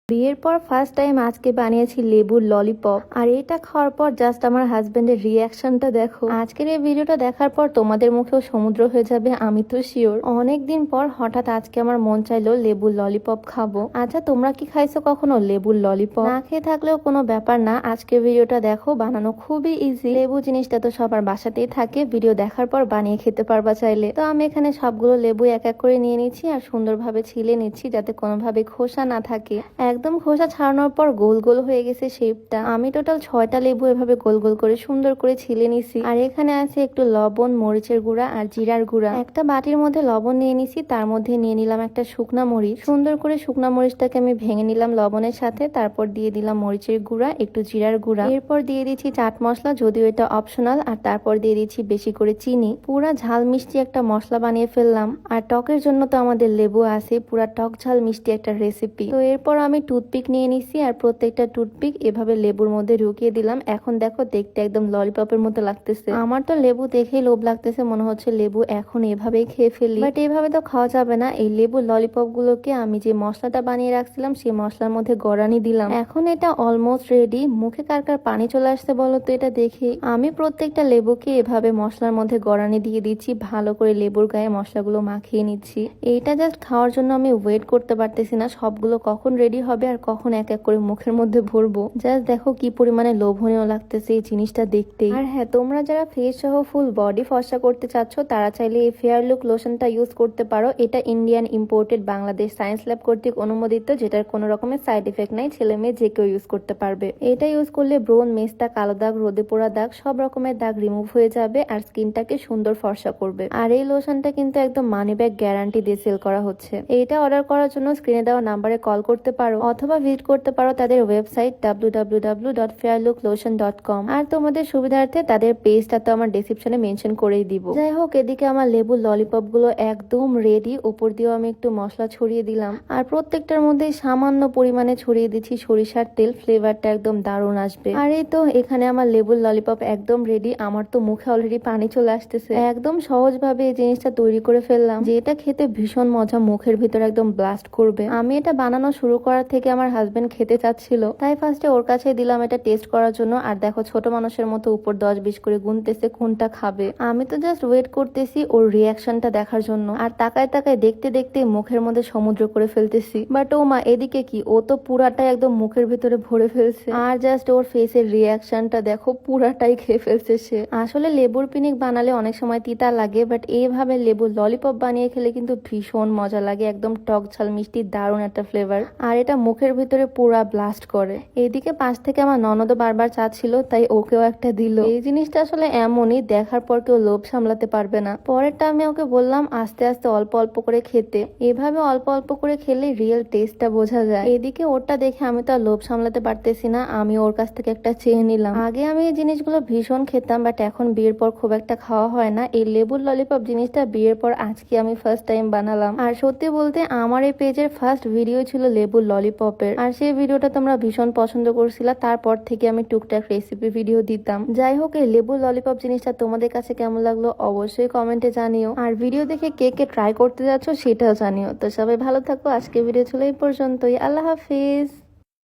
বিয়ের পর first time আজকে বানিয়েছি লেবুর ললিপপ। আর এটা খাওয়ার পর জাস্ট আমার হাজবেন্ডের রিয়াকশনটা দেখো। আজকের এই ভিডিওটা দেখার পর তোমাদের মুখেও সমুদ্র হয়ে যাবে, আমি তো শিওর। অনেকদিন পর হঠাৎ আজকে আমার মন চাইলো লেবুর ললিপপ খাবো। আচ্ছা, তোমরা কি খাইছো কখনো লেবুর ললিপপ? না খেয়ে থাকলেও কোনো ব্যাপার না, আজকের ভিডিওটা দেখো, বানানো খুবই ইজি। লেবু জিনিসটা তো সবার বাসাতেই থাকে, ভিডিও দেখার পর বানিয়ে খেতে পারবা চাইলে। তো আমি এখানে সবগুলো লেবু এক এক করে নিয়ে নিচ্ছি আর সুন্দরভাবে ছিলে নিচ্ছি যাতে কোনোভাবে খোসা না থাকে। একদম খোসা ছাড়ানোর পর গোল গোল হয়ে গেছে শেপটা। আমি টোটাল 6টা লেবু এভাবে গোল গোল করে সুন্দর করে ছিলে নিছি। আর এখানে আছে একটু লবণ, মরিচের গুঁড়া আর জিরার গুঁড়া। একটা বাটির মধ্যে লবণ নিয়ে নিছি, তার মধ্যে নিয়ে নিলাম একটা শুকনা মরিচ। সুন্দর করে শুকনা মরিচটাকে আমি ভেঙে নিলাম লবণের সাথে। তারপর দিয়ে দিলাম মরিচের গুঁড়া, একটু জিরার গুঁড়া। এরপর দিয়ে দিচ্ছি চাট মশলা, যদিও এটা অপশনাল। আর তারপর দিয়ে দিচ্ছি বেশি করে চিনি। পুরা ঝাল মিষ্টি একটা মশলা বানিয়ে ফেললাম। আর টকের জন্য তো আমাদের লেবু আছে, পুরা টক ঝাল মিষ্টি একটা রেসিপি। তো এরপর আমি টুথপিক নিয়ে নিছি আর প্রত্যেকটা টুথপিক এভাবে লেবুর মধ্যে ঢুকিয়ে দিলাম। এখন দেখো, দেখতে একদম ললিপপের মতো লাগতেছে। আমার তো লেবু দেখেই লোভ লাগতেছে, মনে হচ্ছে লেবু এখন এভাবেই খেয়ে ফেলি। বাট এভাবে তো খাওয়া যাবে না। এই লেবু ললিপপ গুলোকে আমি যে মশলাটা বানিয়ে রাখছিলাম সেই মশলার মধ্যে গড়ানি দিলাম। এখন এটা অলমোস্ট রেডি। মুখে কার কার পানি চলে আসছে বলো তো এটা দেখে। আমি প্রত্যেকটা লেবুকে এভাবে মশলার মধ্যে গড়ানি দিয়ে দিচ্ছি, ভালো করে লেবুর গায়ে মশলাগুলো মাখিয়ে নিচ্ছি। এইটা জাস্ট খাওয়ার জন্য আমি ওয়েট করতে পারতেছি না, সবগুলো কখন রেডি হবে আর কখন এক এক করে মুখের মধ্যে ভরবো। জাস্ট দেখো কি পরিমাণে লোভনীয় লাগতেছে এই জিনিসটা দেখতে। আর হ্যাঁ, তোমরা যারা ফেস সহ ফুল বডি ফর্সা করতে চাচ্ছ তারা চাইলে এই ফেয়ার লুক লোশনটা ইউজ করতে পারো। এটা Indian imported, Bangladesh science lab কর্তৃক অনুমোদিত, যেটার কোনো রকমের সাইড এফেক্ট নাই। ছেলে মেয়ে যে কেউ ইউজ করতে পারবে। এটা ইউজ করলে ব্রণ, মেস্তা, কালো দাগ, রোদে পোড়া দাগ, সব রকমের দাগ রিমুভ হয়ে যাবে আর স্কিনটাকে সুন্দর ফর্সা করবে। আর এই লোশনটা কিন্তু একদম মানি ব্যাগ গ্যারান্টি দিয়ে সেল করা হচ্ছে। এটা অর্ডার করার জন্য স্ক্রিনে দেওয়া নাম্বারে কল করতে পারো অথবা ভিজিট করতে পারো তাদের ওয়েবসাইট www.fairlooklotion.com। আর তোমাদের সুবিধার্থে তাদের পেজটা তো আমার ডেসক্রিপশনে মেনশন করেই দিব। যাই হোক, এদিকে আমার লেবু ললিপপ গুলো একদম রেডি। উপর দিয়েও আমি একটু মশলা ছড়িয়ে দিলাম আর প্রত্যেকটার মধ্যে সামান্য পরিমাণে ছড়িয়ে দিচ্ছি সরিষার তেল। ফ্লেভারটা একদম দারুণ আসবে। আর এই তো এখানে আমার লেবুর ললিপপ একদম রেডি। আমার তো মুখে অলরেডি পানি চলে আসতেছে। একদম সহজ ভাবে এই জিনিসটা তৈরি করে ফেললাম, যে এটা খেতে ভীষণ মজা, মুখের ভিতর একদম ব্লাস্ট করবে। আমি এটা বানানো শুরু করার থেকে আমার হাজবেন্ড খেতে চাচ্ছিল, তাই ফার্স্টে ওর কাছে দিলাম এটা টেস্ট করার জন্য। আর দেখো, ছোট মানুষের মতো উপর 10-20 করে গুনতেছে কোনটা খাবে। আমি তো জাস্ট ওয়েট করতেছি ওর রিয়াকশনটা দেখার জন্য। আর তাকায় তাকায় দেখতে দেখতে মুখের মধ্যে সমুদ্র করে ফেলতেছি। বাট ও মা, এদিকে কি, ও তো পুরাটাই একদম মুখের ভিতরে ভরে ফেলছে। আর জাস্ট ওর ফেসের রিয়াকশনটা দেখো, পুরাটাই খেয়ে ফেলছে সে। আসলে লেবুর পিনিক বানালে অনেক সময় তিতা লাগে, বাট এইভাবে লেবুর ললিপপ বানিয়ে খেলে কিন্তু ভীষণ মজা লাগে। একদম টক ঝাল মিষ্টি, দারুণ একটা ফ্লেভার। আর এটা মুখের ভিতরে পুরা ব্লাস্ট করে। এদিকে পাশ থেকে আমার ননদও বারবার চাচ্ছিল, তাই ওকেও একটা দিল। এই জিনিসটা আসলে এমনই, দেখার পর কেউ লোভ সামলাতে পারবে না। পরেরটা আমি ওকে বললাম আস্তে আস্তে অল্প অল্প করে খেতে। এভাবে অল্প অল্প করে খেলে রিয়েল টেস্টটা বোঝা যায়। এদিকে ওরটা দেখে আমি তো আর লোভ সামলাতে পারতেছি না, আমি ওর কাছ থেকে একটা চেয়ে নিলাম। আগে আমি এই জিনিসগুলো ভীষণ খেতাম, বাট এখন বিয়ের পর খুব একটা খাওয়া হয় না। এই লেবুর ললিপপ জিনিসটা বিয়ের পর আজকে আমি ফার্স্ট টাইম বানালাম। আর সত্যি বলতে আমার এই পেজের ফার্স্ট ভিডিও ছিল লেবুর ললিপপের। আর সেই ভিডিওটা তোমরা ভীষণ পছন্দ করছিলা, তারপর থেকে আমি টুকটাক রেসিপি ভিডিও দিতাম। যাই হোক, এই লেবুর ললিপপ জিনিসটা তোমাদের কাছে কেমন লাগলো অবশ্যই কমেন্টে জানিও। আর ভিডিও দেখে কে কে ট্রাই করতে যাচ্ছ সেটাও জানিও। তো সবাই ভালো থাকো, আজকে ভিডিও ছিল এই পর্যন্তই। আল্লাহ হাফিজ।